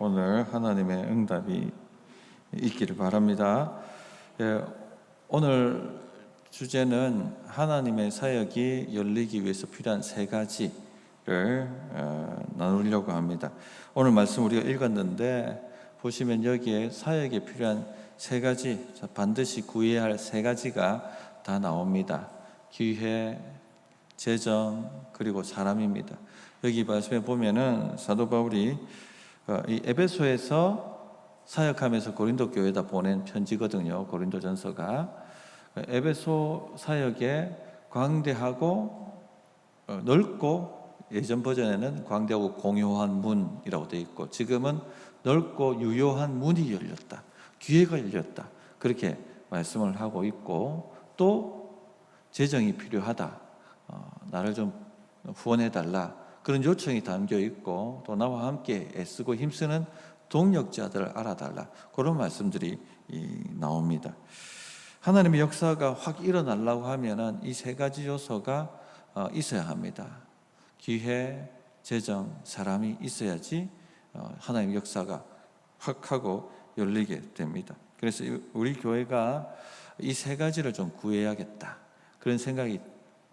오늘 하나님의 응답이 있기를 바랍니다. 오늘 주제는 하나님의 사역이 열리기 위해서 필요한 세 가지를 나누려고 합니다. 오늘 말씀 우리가 읽었는데 보시면 여기에 사역에 필요한 세 가지, 반드시 구해야 할 세 가지가 다 나옵니다. 기회, 재정, 그리고 사람입니다. 여기 말씀에 보면은 사도 바울이 이 에베소에서 사역하면서 고린도 교회에다 보낸 편지거든요. 고린도전서가 에베소 사역에 광대하고 넓고, 예전 버전에는 광대하고 공효한 문이라고 되어 있고, 지금은 넓고 유효한 문이 열렸다, 기회가 열렸다, 그렇게 말씀을 하고 있고, 또 재정이 필요하다, 나를 좀 후원해달라, 그런 요청이 담겨 있고, 또 나와 함께 애쓰고 힘쓰는 동력자들을 알아달라, 그런 말씀들이 나옵니다. 하나님의 역사가 확 일어나려고 하면은 이 세 가지 요소가 있어야 합니다. 기회, 재정, 사람이 있어야지 하나님의 역사가 확 하고 열리게 됩니다. 그래서 우리 교회가 이 세 가지를 좀 구해야겠다, 그런 생각이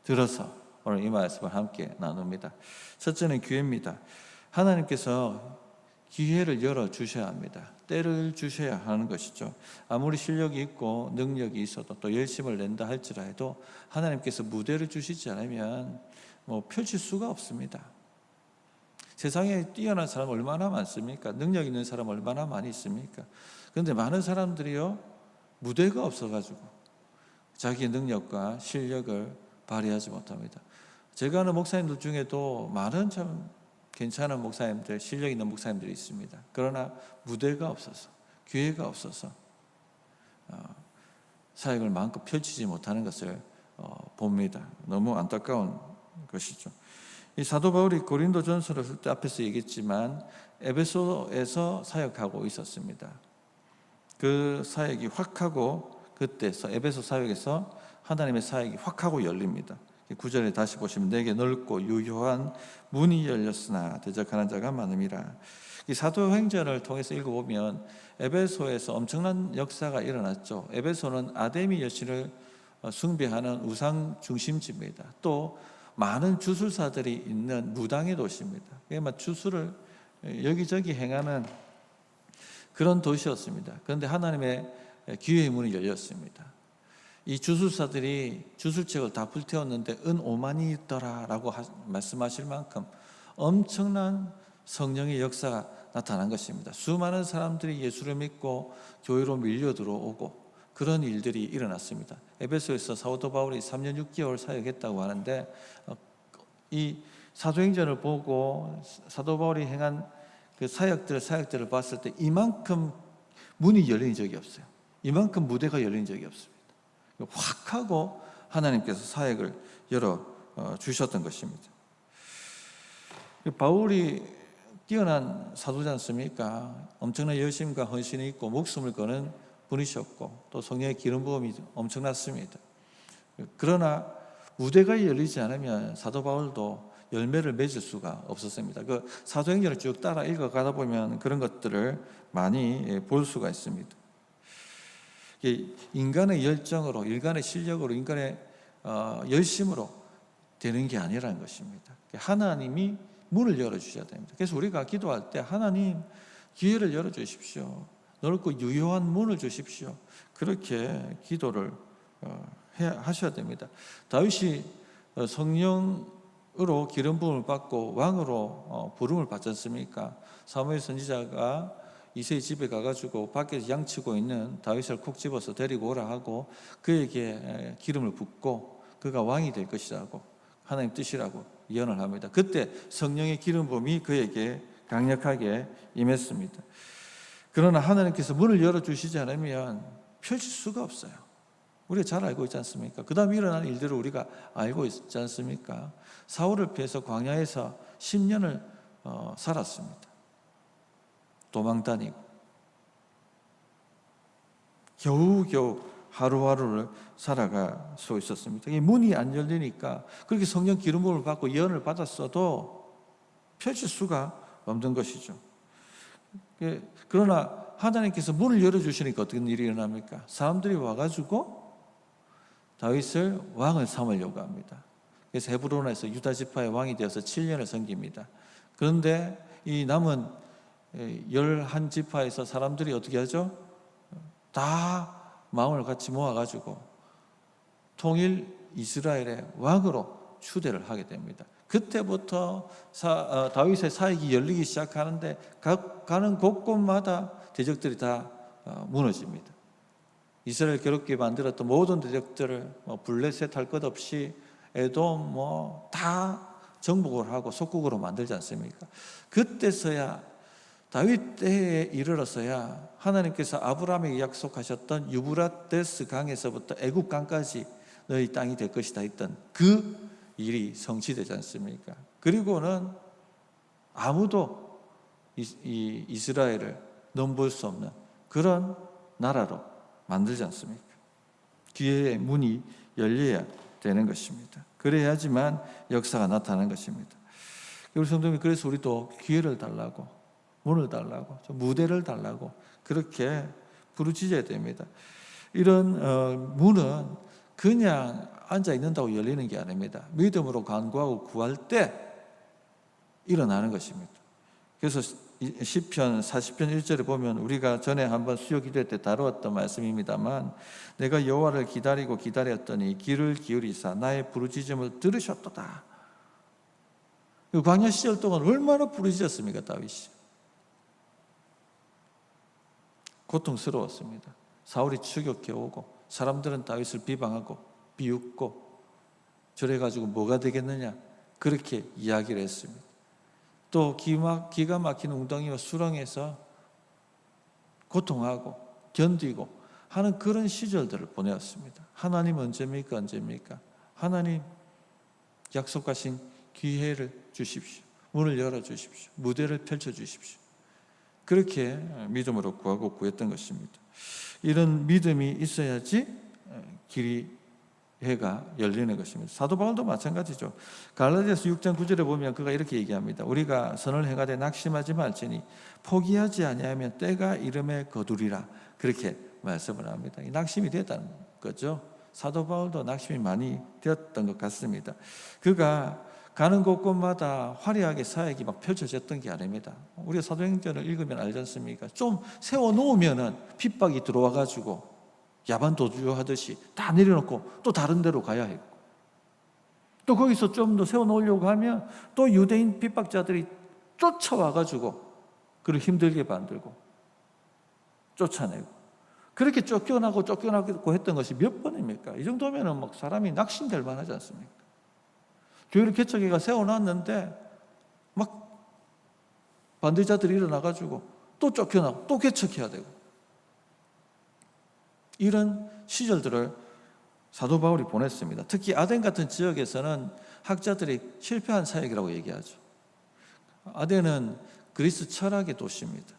들어서 오늘 이 말씀을 함께 나눕니다. 첫째는 기회입니다. 하나님께서 기회를 열어주셔야 합니다. 때를 주셔야 하는 것이죠. 아무리 실력이 있고 능력이 있어도 또 열심을 낸다 할지라도 하나님께서 무대를 주시지 않으면 펼칠 수가 없습니다. 세상에 뛰어난 사람 얼마나 많습니까? 능력 있는 사람 얼마나 많이 있습니까? 그런데 많은 사람들이요, 무대가 없어가지고 자기의 능력과 실력을 발휘하지 못합니다. 제가 아는 목사님들 중에도 많은 참 괜찮은 목사님들, 실력 있는 목사님들이 있습니다. 그러나 무대가 없어서, 기회가 없어서 사역을 마음껏 펼치지 못하는 것을 봅니다. 너무 안타까운 것이죠. 이 사도 바울이 고린도전서를 쓸 때 앞에서 얘기했지만 에베소에서 사역하고 있었습니다. 그 사역이 확 하고, 그때서 에베소 사역에서 하나님의 사역이 확 하고 열립니다. 9절에 다시 보시면 내게 넓고 유효한 문이 열렸으나 대적하는 자가 많음이라. 이 사도행전을 통해서 읽어보면 에베소에서 엄청난 역사가 일어났죠. 에베소는 아데미 여신을 숭배하는 우상 중심지입니다. 또 많은 주술사들이 있는 무당의 도시입니다. 주술을 여기저기 행하는 그런 도시였습니다. 그런데 하나님의 기회의 문이 열렸습니다. 이 주술사들이 주술책을 다 불태웠는데 은 5만이 있더라라고 말씀하실 만큼 엄청난 성령의 역사가 나타난 것입니다. 수많은 사람들이 예수를 믿고 교회로 밀려 들어오고 그런 일들이 일어났습니다. 에베소에서 사도 바울이 3년 6개월 사역했다고 하는데, 이 사도행전을 보고 사도 바울이 행한 그 사역들을 봤을 때 이만큼 문이 열린 적이 없어요. 이만큼 무대가 열린 적이 없습니다. 확 하고 하나님께서 사역을 열어 주셨던 것입니다. 바울이 뛰어난 사도지 않습니까? 엄청난 열심과 헌신이 있고 목숨을 거는 분이셨고 또 성령의 기름 부음이 엄청났습니다. 그러나 무대가 열리지 않으면 사도 바울도 열매를 맺을 수가 없었습니다. 그 사도행전을 쭉 따라 읽어가다 보면 그런 것들을 많이 볼 수가 있습니다. 인간의 열정으로, 인간의 실력으로, 인간의 열심으로 되는 게 아니라는 것입니다. 하나님이 문을 열어주셔야 됩니다. 그래서 우리가 기도할 때 하나님 기회를 열어주십시오, 넓고 유효한 문을 주십시오, 그렇게 기도를 하셔야 됩니다. 다윗이 성령으로 기름 부음을 받고 왕으로 부름을 받지 않습니까? 사무엘 선지자가 이새의 집에 가가지고 밖에서 양치고 있는 다윗을 콕 집어서 데리고 오라 하고 그에게 기름을 붓고 그가 왕이 될 것이라고, 하나님 뜻이라고 예언을 합니다. 그때 성령의 기름 부음이 그에게 강력하게 임했습니다. 그러나 하나님께서 문을 열어주시지 않으면 펼칠 수가 없어요. 우리가 잘 알고 있지 않습니까? 그 다음에 일어난 일들을 우리가 알고 있지 않습니까? 사울을 피해서 광야에서 10년을 살았습니다. 도망 다니고 겨우겨우 하루하루를 살아갈 수 있었습니다. 이 문이 안 열리니까 그렇게 성령 기름 부음을 받고 예언을 받았어도 펼칠 수가 없는 것이죠. 그러나 하나님께서 문을 열어주시니까 어떤 일이 일어납니까? 사람들이 와가지고 다윗을 왕을 삼으려고 합니다. 그래서 헤브론에서 유다 지파의 왕이 되어서 7년을 섬깁니다. 그런데 이 남은 11지파에서 사람들이 어떻게 하죠? 다 마음을 같이 모아가지고 통일 이스라엘의 왕으로 추대를 하게 됩니다. 그때부터 다윗의 사역이 열리기 시작하는데 가는 곳곳마다 대적들이 다 무너집니다. 이스라엘 괴롭게 만들었던 모든 대적들을 블레셋 할 것 없이 에돔 다 정복을 하고 속국으로 만들지 않습니까? 그때서야 다윗 때에 이르러서야 하나님께서 아브라함에게 약속하셨던 유브라데스 강에서부터 애굽 강까지 너희 땅이 될 것이다 했던 그 일이 성취되지 않습니까? 그리고는 아무도 이 이스라엘을 넘볼 수 없는 그런 나라로 만들지 않습니까? 기회의 문이 열려야 되는 것입니다. 그래야지만 역사가 나타나는 것입니다. 우리 성도님, 그래서 우리도 기회를 달라고, 문을 달라고, 무대를 달라고 그렇게 부르짖어야 됩니다. 이런 문은 그냥 앉아 있는다고 열리는 게 아닙니다. 믿음으로 간구하고 구할 때 일어나는 것입니다. 그래서 시편 40편 1절에 보면 우리가 전에 한번 수요 기도회 때 다루었던 말씀입니다만, 내가 여호와를 기다리고 기다렸더니 귀를 기울이사 나의 부르짖음을 들으셨도다. 그 광야 시절 동안 얼마나 부르짖었습니까, 다윗이? 고통스러웠습니다. 사울이 추격해 오고 사람들은 다윗을 비방하고 비웃고 저래가지고 뭐가 되겠느냐 그렇게 이야기를 했습니다. 또 기가 막힌 웅덩이와 수렁에서 고통하고 견디고 하는 그런 시절들을 보내었습니다. 하나님 언제입니까? 언제입니까? 하나님 약속하신 기회를 주십시오. 문을 열어주십시오. 무대를 펼쳐주십시오. 그렇게 믿음으로 구하고 구했던 것입니다. 이런 믿음이 있어야지 기회가 열리는 것입니다. 사도 바울도 마찬가지죠. 갈라디아서 6장 9절에 보면 그가 이렇게 얘기합니다. 우리가 선을 행하되 낙심하지 말지니 포기하지 아니하면 때가 이름에 거두리라. 그렇게 말씀을 합니다. 낙심이 됐다는 거죠. 사도 바울도 낙심이 많이 되었던 것 같습니다. 그가 가는 곳곳마다 화려하게 사역이 막 펼쳐졌던 게 아닙니다. 우리가 사도행전을 읽으면 알지 않습니까? 좀 세워놓으면은 핍박이 들어와가지고 야반 도주하듯이 다 내려놓고 또 다른 데로 가야 했고, 또 거기서 좀 더 세워놓으려고 하면 또 유대인 핍박자들이 쫓아와가지고 그를 힘들게 만들고 쫓아내고, 그렇게 쫓겨나고 했던 것이 몇 번입니까? 이 정도면은 막 사람이 낙심될 만하지 않습니까? 교회를 개척해가 세워놨는데 막 반대자들이 일어나가지고 또 쫓겨나고 또 개척해야 되고, 이런 시절들을 사도 바울이 보냈습니다. 특히 아덴 같은 지역에서는 학자들이 실패한 사역이라고 얘기하죠. 아덴은 그리스 철학의 도시입니다.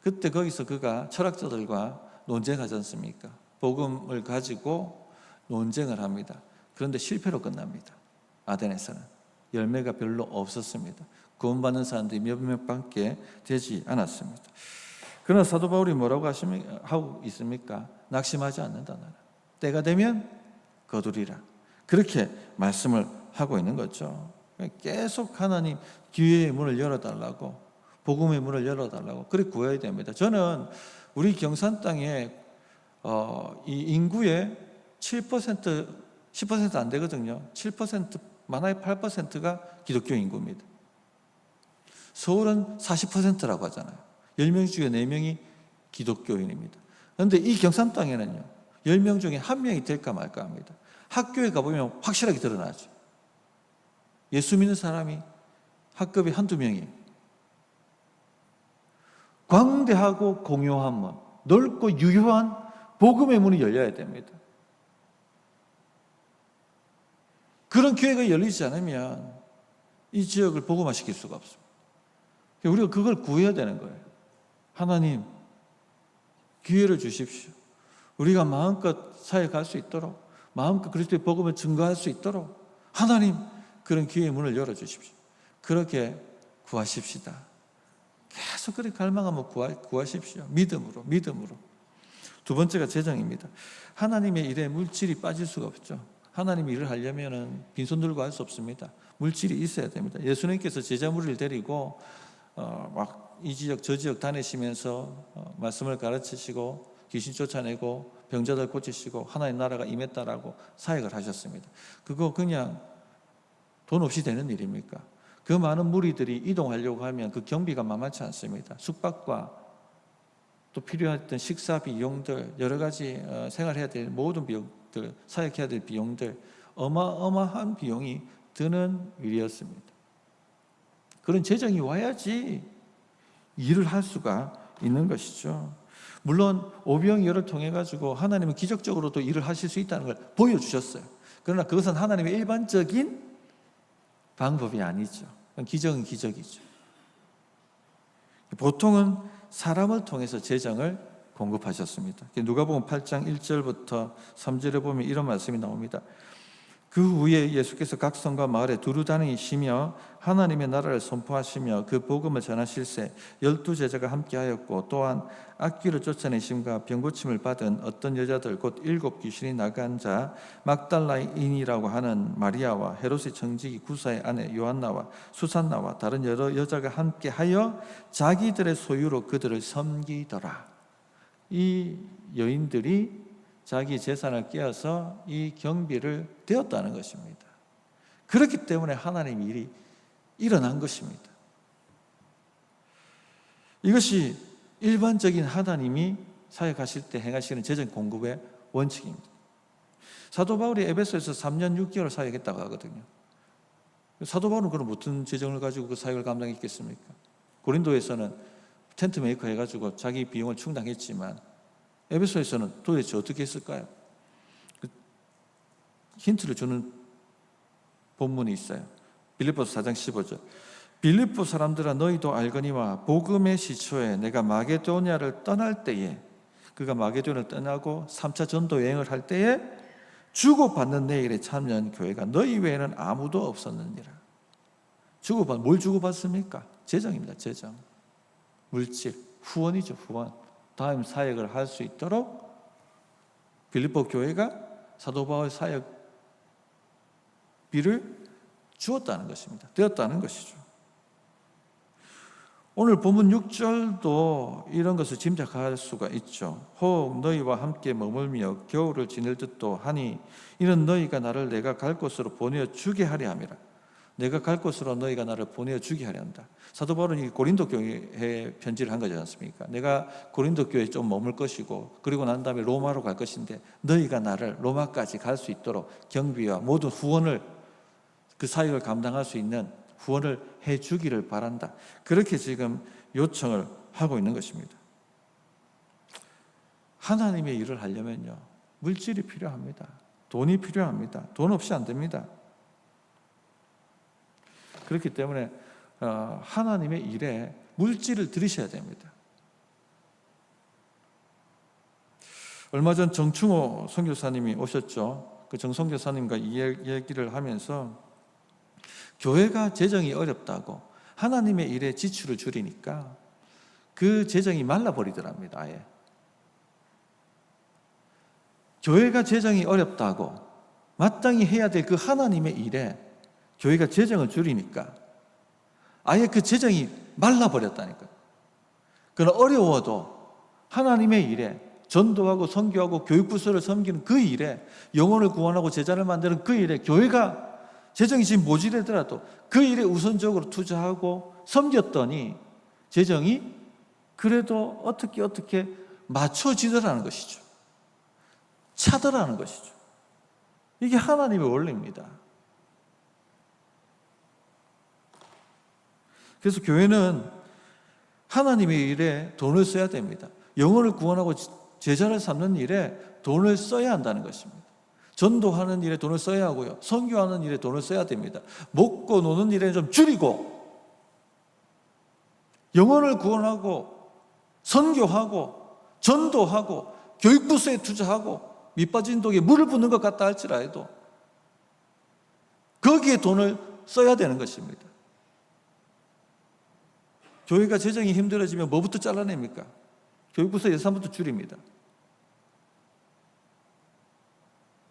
그때 거기서 그가 철학자들과 논쟁하지 않습니까? 복음을 가지고 논쟁을 합니다. 그런데 실패로 끝납니다. 아덴에서는 열매가 별로 없었습니다. 구원받는 사람들이 몇 명밖에 되지 않았습니다. 그러나 사도 바울이 뭐라고 하고 있습니까? 낙심하지 않는다. 나는 때가 되면 거두리라. 그렇게 말씀을 하고 있는 거죠. 계속 하나님 기회의 문을 열어달라고, 복음의 문을 열어달라고 그렇게 구해야 됩니다. 저는 우리 경산 땅에 이 인구의 7%, 10% 안 되거든요. 7%, 많아야 8%가 기독교 인구입니다. 서울은 40%라고 하잖아요. 10명 중에 4명이 기독교인입니다. 그런데 이 경산 땅에는요, 10명 중에 1명이 될까 말까 합니다. 학교에 가보면 확실하게 드러나죠. 예수 믿는 사람이 학급이 한두 명이에요. 광대하고 공요한 문, 넓고 유효한 복음의 문이 열려야 됩니다. 그런 기회가 열리지 않으면 이 지역을 복음화시킬 수가 없습니다. 우리가 그걸 구해야 되는 거예요. 하나님, 기회를 주십시오. 우리가 마음껏 사역할 수 있도록, 마음껏 그리스도의 복음을 증거할 수 있도록 하나님, 그런 기회의 문을 열어주십시오. 그렇게 구하십시다. 계속 그렇게 갈망하면 구하십시오. 믿음으로. 두 번째가 재정입니다. 하나님의 일에 물질이 빠질 수가 없죠. 하나님이 일을 하려면 빈손 들고 할 수 없습니다. 물질이 있어야 됩니다. 예수님께서 제자 무리를 데리고 막 이 지역 저 지역 다니시면서 말씀을 가르치시고 귀신 쫓아내고 병자들 고치시고 하나님 나라가 임했다라고 사역을 하셨습니다. 그거 그냥 돈 없이 되는 일입니까? 그 많은 무리들이 이동하려고 하면 그 경비가 만만치 않습니다. 숙박과 또 필요했던 식사 비용들, 여러 가지 생활해야 될 모든 비용들, 사역해야 될 비용들, 어마어마한 비용이 드는 일이었습니다. 그런 재정이 와야지 일을 할 수가 있는 것이죠. 물론 오병이어를 통해 가지고 하나님은 기적적으로도 일을 하실 수 있다는 걸 보여주셨어요. 그러나 그것은 하나님의 일반적인 방법이 아니죠. 기적은 기적이죠. 보통은 사람을 통해서 재정을 공급하셨습니다. 누가복음 8장 1절부터 3절에 보면 이런 말씀이 나옵니다. 그 후에 예수께서 각 성과 마을에 두루 다니시며 하나님의 나라를 선포하시며 그 복음을 전하실새 12제자가 함께하였고 또한 악귀를 쫓아내심과 병고침을 받은 어떤 여자들 곧 7 귀신이 나간 자 막달라인이라고 하는 마리아와 헤롯의 청지기 구사의 아내 요한나와 수산나와 다른 여러 여자가 함께하여 자기들의 소유로 그들을 섬기더라. 이 여인들이 자기 재산을 깨어서 이 경비를 되었다는 것입니다. 그렇기 때문에 하나님의 일이 일어난 것입니다. 이것이 일반적인 하나님이 사역하실 때 행하시는 재정 공급의 원칙입니다. 사도 바울이 에베소에서 3년 6개월 사역했다고 하거든요. 사도 바울은 그럼 어떤 재정을 가지고 그 사역을 감당했겠습니까? 고린도에서는 텐트 메이커 해가지고 자기 비용을 충당했지만 에베소에서는 도대체 어떻게 했을까요? 힌트를 주는 본문이 있어요. 빌립보서 4장 15절. 빌립보 사람들아 너희도 알거니와 복음의 시초에 내가 마게도냐를 떠날 때에 그가 마게도냐를 떠나고 3차 전도 여행을 할 때에 주고받는 내 일에 참여한 교회가 너희 외에는 아무도 없었느니라. 뭘 주고받습니까? 재정입니다. 재정. 물질. 후원이죠. 후원. 다음 사역을 할 수 있도록 빌립보 교회가 사도 바울 사역비를 주었다는 것입니다. 되었다는 것이죠. 오늘 본문 6절도 이런 것을 짐작할 수가 있죠. 혹 너희와 함께 머물며 겨울을 지낼 듯도 하니 이는 너희가 나를 내가 갈 곳으로 보내주게 하려 함이라. 내가 갈 곳으로 너희가 나를 보내주게 하려 한다. 사도 바울은 고린도 교회에 편지를 한 거지 않습니까? 내가 고린도 교회에 좀 머물 것이고 그리고 난 다음에 로마로 갈 것인데 너희가 나를 로마까지 갈 수 있도록 경비와 모든 후원을 그 사역을 감당할 수 있는 후원을 해주기를 바란다. 그렇게 지금 요청을 하고 있는 것입니다. 하나님의 일을 하려면요 물질이 필요합니다. 돈이 필요합니다. 돈 없이 안 됩니다. 그렇기 때문에 하나님의 일에 물질을 들이셔야 됩니다. 얼마 전 정충호 선교사님이 오셨죠. 그 정선교사님과 이 얘기를 하면서 교회가 재정이 어렵다고 하나님의 일에 지출을 줄이니까 그 재정이 말라버리더랍니다. 아예. 교회가 재정이 어렵다고 마땅히 해야 될 그 하나님의 일에 교회가 재정을 줄이니까 아예 그 재정이 말라버렸다니까요. 그러나 어려워도 하나님의 일에 전도하고 선교하고 교육부서를 섬기는 그 일에 영혼을 구원하고 제자를 만드는 그 일에 교회가 재정이 지금 모자라더라도 그 일에 우선적으로 투자하고 섬겼더니 재정이 그래도 어떻게 맞춰지더라는 것이죠. 차더라는 것이죠. 이게 하나님의 원리입니다. 그래서 교회는 하나님의 일에 돈을 써야 됩니다. 영혼을 구원하고 제자를 삼는 일에 돈을 써야 한다는 것입니다. 전도하는 일에 돈을 써야 하고요. 선교하는 일에 돈을 써야 됩니다. 먹고 노는 일에 좀 줄이고 영혼을 구원하고 선교하고 전도하고 교육부서에 투자하고 밑빠진 독에 물을 붓는 것 같다 할지라도 거기에 돈을 써야 되는 것입니다. 교회가 재정이 힘들어지면 뭐부터 잘라냅니까? 교육부서 예산부터 줄입니다.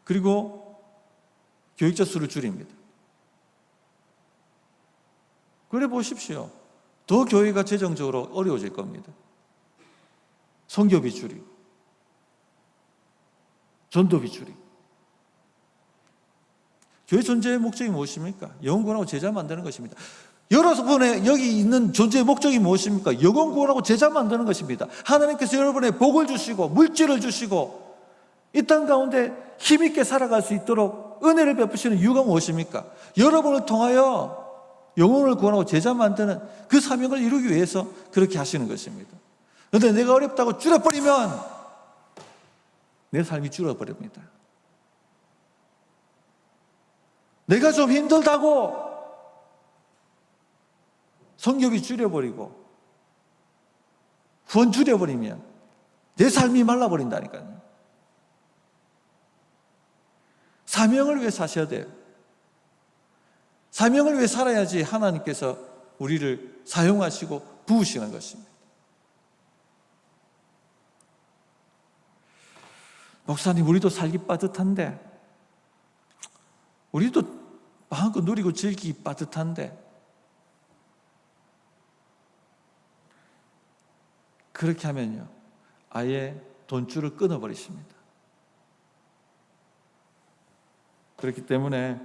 그리고 교육자 수를 줄입니다. 그래 보십시오. 더 교회가 재정적으로 어려워질 겁니다. 선교비 줄이고 전도비 줄이고. 교회 존재의 목적이 무엇입니까? 영혼 구원하고 제자 만드는 것입니다. 여러분의 여기 있는 존재의 목적이 무엇입니까? 영혼 구원하고 제자 만드는 것입니다. 하나님께서 여러분의 복을 주시고 물질을 주시고 이 땅 가운데 힘있게 살아갈 수 있도록 은혜를 베푸시는 이유가 무엇입니까? 여러분을 통하여 영혼을 구원하고 제자 만드는 그 사명을 이루기 위해서 그렇게 하시는 것입니다. 그런데 내가 어렵다고 줄여버리면 내 삶이 줄어버립니다. 내가 좀 힘들다고 성교비 줄여버리고 후원 줄여버리면 내 삶이 말라버린다니까요. 사명을 위해 사셔야 돼요. 사명을 위해 살아야지 하나님께서 우리를 사용하시고 부으시는 것입니다. 목사님, 우리도 살기 빠듯한데, 우리도 마음껏 누리고 즐기기 빠듯한데, 그렇게 하면요, 아예 돈줄을 끊어버리십니다. 그렇기 때문에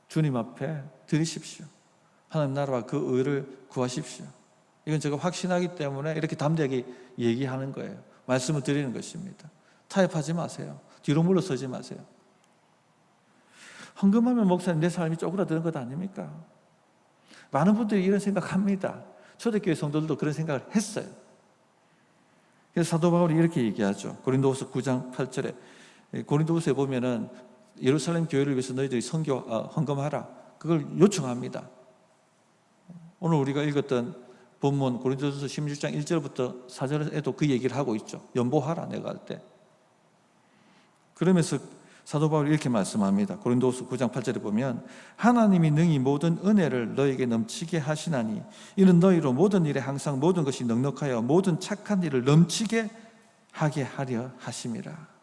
주님 앞에 드리십시오. 하나님 나라와 그 의를 구하십시오. 이건 제가 확신하기 때문에 이렇게 담대하게 얘기하는 거예요. 말씀을 드리는 것입니다. 타협하지 마세요. 뒤로 물러서지 마세요. 헌금하면 목사님 내 삶이 쪼그라드는 것 아닙니까? 많은 분들이 이런 생각합니다. 초대교회 성도들도 그런 생각을 했어요. 그래서 사도 바울이 이렇게 얘기하죠. 고린도후서 9장 8절에 고린도후서에 보면은 예루살렘 교회를 위해서 너희들이 헌금하라. 그걸 요청합니다. 오늘 우리가 읽었던 본문 고린도후서 16장 1절부터 4절에도 그 얘기를 하고 있죠. 연보하라 내가 할 때. 그러면서 사도 바울이 이렇게 말씀합니다. 고린도후서 9장 8절에 보면 하나님이 능히 모든 은혜를 너에게 넘치게 하시나니 이는 너희로 모든 일에 항상 모든 것이 넉넉하여 모든 착한 일을 넘치게 하게 하려 하심이라.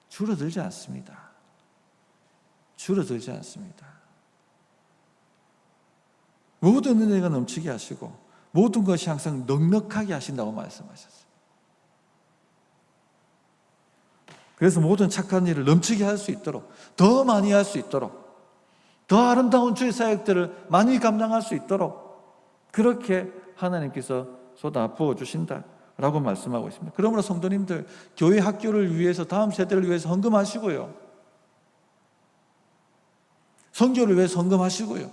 줄어들지 않습니다. 줄어들지 않습니다. 모든 은혜가 넘치게 하시고 모든 것이 항상 넉넉하게 하신다고 말씀하셨어요. 그래서 모든 착한 일을 넘치게 할 수 있도록, 더 많이 할 수 있도록, 더 아름다운 주의 사역들을 많이 감당할 수 있도록 그렇게 하나님께서 쏟아 부어주신다라고 말씀하고 있습니다. 그러므로 성도님들, 교회 학교를 위해서, 다음 세대를 위해서 헌금하시고요, 선교를 위해서 헌금하시고요,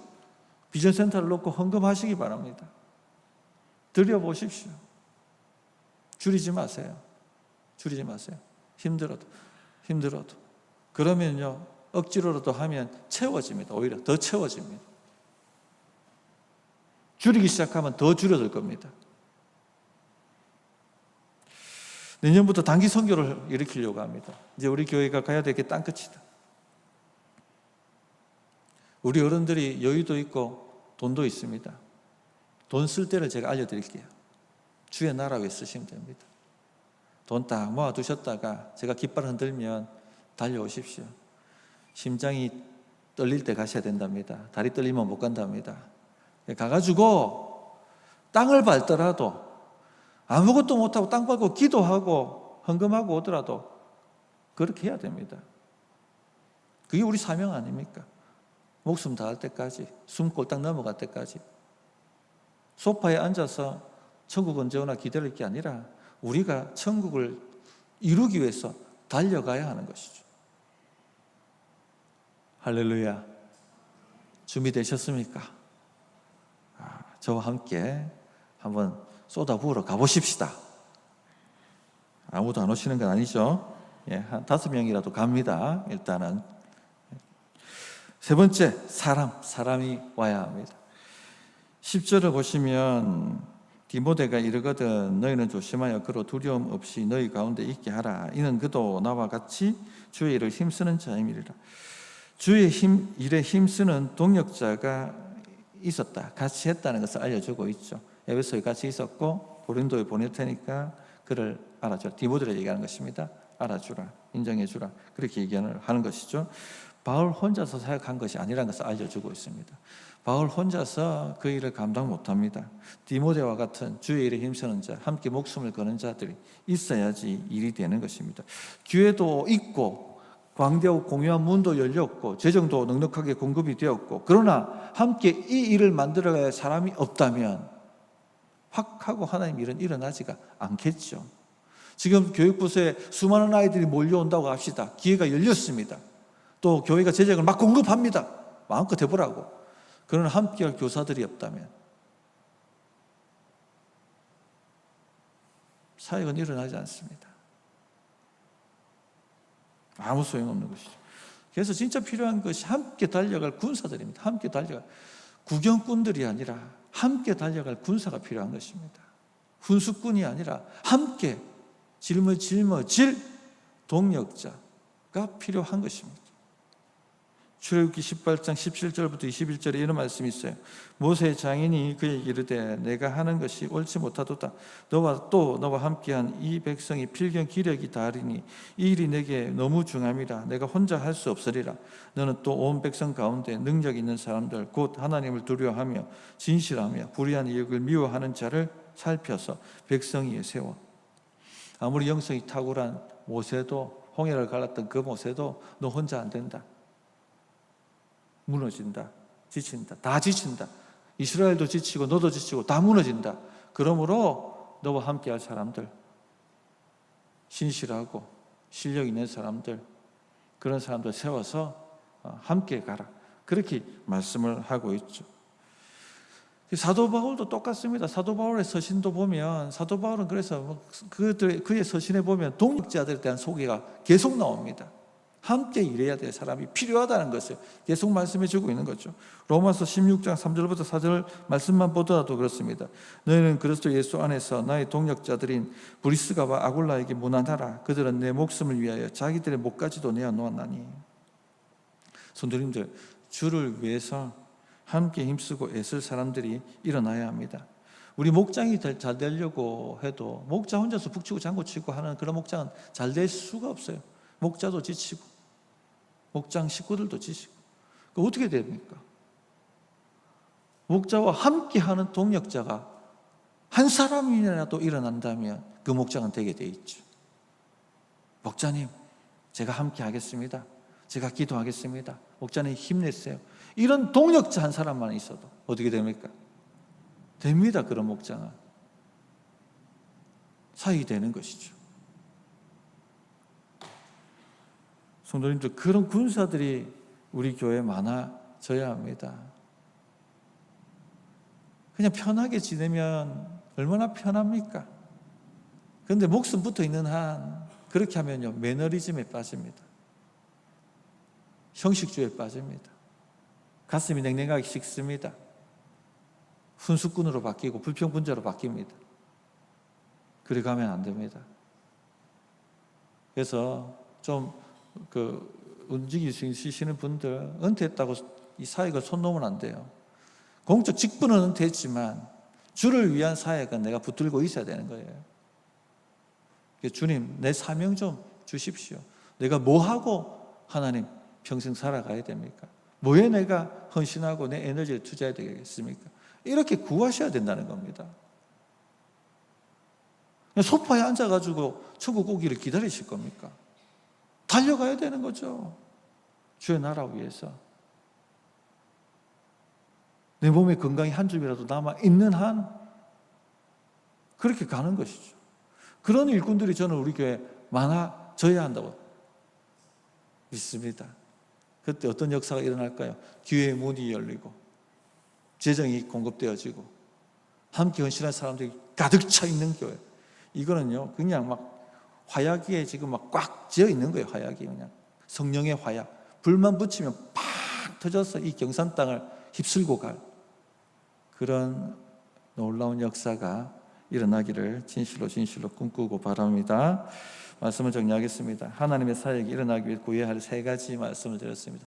비전센터를 놓고 헌금하시기 바랍니다. 드려보십시오. 줄이지 마세요. 줄이지 마세요. 힘들어도. 그러면요, 억지로라도 하면 채워집니다. 오히려 더 채워집니다. 줄이기 시작하면 더 줄어들 겁니다. 내년부터 단기 선교를 일으키려고 합니다. 이제 우리 교회가 가야 될 게 땅끝이다. 우리 어른들이 여유도 있고 돈도 있습니다. 돈 쓸 때를 제가 알려드릴게요. 주의 나라 위해 쓰시면 됩니다. 돈 딱 모아두셨다가 제가 깃발 흔들면 달려오십시오. 심장이 떨릴 때 가셔야 된답니다. 다리 떨리면 못 간답니다. 가가지고 땅을 밟더라도 아무것도 못하고 땅 밟고 기도하고 헌금하고 오더라도 그렇게 해야 됩니다. 그게 우리 사명 아닙니까? 목숨 다할 때까지, 숨 꼴딱 넘어갈 때까지 소파에 앉아서 천국 언제 오나 기다릴 게 아니라 우리가 천국을 이루기 위해서 달려가야 하는 것이죠. 할렐루야. 준비되셨습니까? 저와 함께 한번 쏟아부으러 가보십시다. 아무도 안 오시는 건 아니죠? 예, 한 5명이라도 갑니다. 일단은. 세 번째, 사람이 와야 합니다. 10절을 보시면 디모데가 이르거든 너희는 조심하여 그로 두려움 없이 너희 가운데 있게 하라. 이는 그도 나와 같이 주의 일을 힘쓰는 자임이리라. 주의 일에 힘쓰는 동력자가 있었다, 같이 했다는 것을 알려주고 있죠. 에베소에 같이 있었고 고린도에 보낼 테니까 그를 알아주라. 디모데를 얘기하는 것입니다. 알아주라, 인정해주라, 그렇게 얘기하는 것이죠. 바울 혼자서 사역한 것이 아니라는 것을 알려주고 있습니다. 바울 혼자서 그 일을 감당 못합니다. 디모데와 같은 주의 일에 힘쓰는 자, 함께 목숨을 거는 자들이 있어야지 일이 되는 것입니다. 기회도 있고 광대하고 공유한 문도 열렸고 재정도 넉넉하게 공급이 되었고, 그러나 함께 이 일을 만들어갈 사람이 없다면 확 하고 하나님 일은 일어나지가 않겠죠. 지금 교육부서에 수많은 아이들이 몰려온다고 합시다. 기회가 열렸습니다. 또 교회가 재정을 막 공급합니다. 마음껏 해보라고. 그러나 함께할 교사들이 없다면 사역은 일어나지 않습니다. 아무 소용없는 것이죠. 그래서 진짜 필요한 것이 함께 달려갈 군사들입니다. 함께 달려갈 구경꾼들이 아니라 함께 달려갈 군사가 필요한 것입니다. 훈수꾼이 아니라 함께 짊어질 동력자가 필요한 것입니다. 출애굽기 18장 17절부터 21절에 이런 말씀이 있어요. 모세의 장인이 그에게 이르되 내가 하는 것이 옳지 못하도다. 너와 함께한 이 백성이 필경 기력이 다르니 이 일이 내게 너무 중함이라. 내가 혼자 할 수 없으리라. 너는 또 온 백성 가운데 능력 있는 사람들 곧 하나님을 두려워하며 진실하며 불의한 이익을 미워하는 자를 살펴서 백성 위에 세워. 아무리 영성이 탁월한 모세도, 홍해를 갈랐던 그 모세도 너 혼자 안 된다. 무너진다. 지친다. 다 지친다. 이스라엘도 지치고 너도 지치고 다 무너진다. 그러므로 너와 함께할 사람들, 신실하고 실력 있는 사람들, 그런 사람들 세워서 함께 가라. 그렇게 말씀을 하고 있죠. 사도 바울도 똑같습니다. 사도 바울의 서신도 보면, 사도 바울은 그래서 그의 서신에 보면 동력자들에 대한 소개가 계속 나옵니다. 함께 일해야 될 사람이 필요하다는 것을 계속 말씀해 주고 있는 거죠. 로마서 16장 3절부터 4절 말씀만 보더라도 그렇습니다. 너희는 그리스도 예수 안에서 나의 동력자들인 브리스가와 아굴라에게 문안하라. 그들은 내 목숨을 위하여 자기들의 목까지도 내어 놓았나니. 성도님들, 주를 위해서 함께 힘쓰고 애쓸 사람들이 일어나야 합니다. 우리 목장이 잘 되려고 해도 목자 혼자서 북치고 장구치고 하는 그런 목장은 잘 될 수가 없어요. 목자도 지치고 목장 식구들도 지치고. 어떻게 됩니까? 목자와 함께하는 동력자가 한 사람이라도 일어난다면 그 목장은 되게 돼 있죠. 목자님, 제가 함께 하겠습니다. 제가 기도하겠습니다. 목자님 힘내세요. 이런 동력자 한 사람만 있어도 어떻게 됩니까? 됩니다. 그런 목장은 사역이 되는 것이죠. 성도님들, 그런 군사들이 우리 교회에 많아져야 합니다. 그냥 편하게 지내면 얼마나 편합니까? 그런데 목숨 붙어 있는 한 그렇게 하면요, 매너리즘에 빠집니다. 형식주의에 빠집니다. 가슴이 냉랭하게 식습니다. 훈수꾼으로 바뀌고 불평분자로 바뀝니다. 그래 가면 안 됩니다. 그래서 좀 움직이시는 분들, 은퇴했다고 이 사역을 손 놓으면 안 돼요. 공적 직분은 은퇴했지만 주를 위한 사역은 내가 붙들고 있어야 되는 거예요. 주님, 내 사명 좀 주십시오. 내가 뭐 하고 하나님 평생 살아가야 됩니까? 뭐에 내가 헌신하고 내 에너지를 투자해야 되겠습니까? 이렇게 구하셔야 된다는 겁니다. 소파에 앉아가지고 천국 오기를 기다리실 겁니까? 달려가야 되는 거죠. 주의 나라 위해서. 내 몸에 건강이 한 줌이라도 남아있는 한 그렇게 가는 것이죠. 그런 일꾼들이 저는 우리 교회에 많아져야 한다고 믿습니다. 그때 어떤 역사가 일어날까요? 기회의 문이 열리고 재정이 공급되어지고 함께 헌신한 사람들이 가득 차 있는 교회. 이거는요, 그냥 막 화약에 지금 막 꽉 지어 있는 거예요. 화약이 그냥 성령의 화약. 불만 붙이면 팍 터져서 이 경산 땅을 휩쓸고 갈 그런 놀라운 역사가 일어나기를 진실로 꿈꾸고 바랍니다. 말씀을 정리하겠습니다. 하나님의 사역이 일어나기 위해 구해야 할 세 가지 말씀을 드렸습니다.